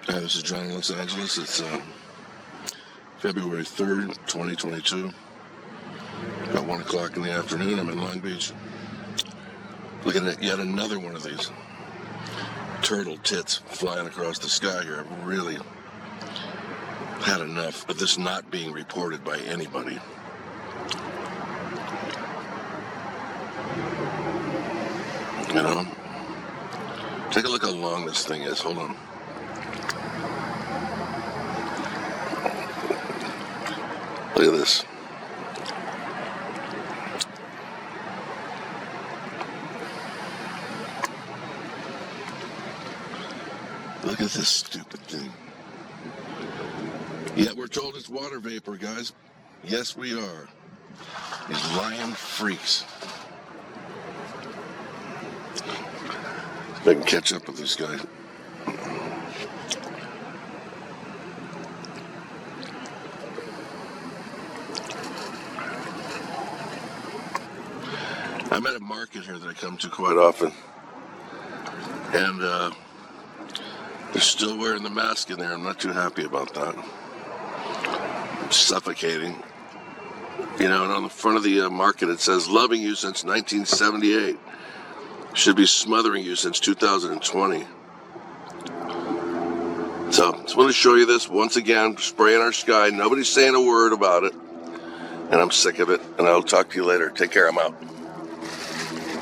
This is John in Los Angeles. It's February 3rd, 2022. About 1 o'clock in the afternoon. I'm in Long Beach. Looking at yet another one of these turtle tits flying across the sky here. I've really had enough of this not being reported by anybody. You know? Take a look how long this thing is. Hold on. Look at this. Look at this stupid thing. Yet we're told it's water vapor, guys. Yes, we are. These lying freaks. If I can catch up with this guy. I'm at a market here that I come to quite often. And they're still wearing the mask in there. I'm not too happy about that. It's suffocating. You know, and on the front of the market it says, loving you since 1978. Should be smothering you since 2020. So, just want to show you this once again. Spraying our sky. Nobody's saying a word about it. And I'm sick of it. And I'll talk to you later. Take care. I'm out.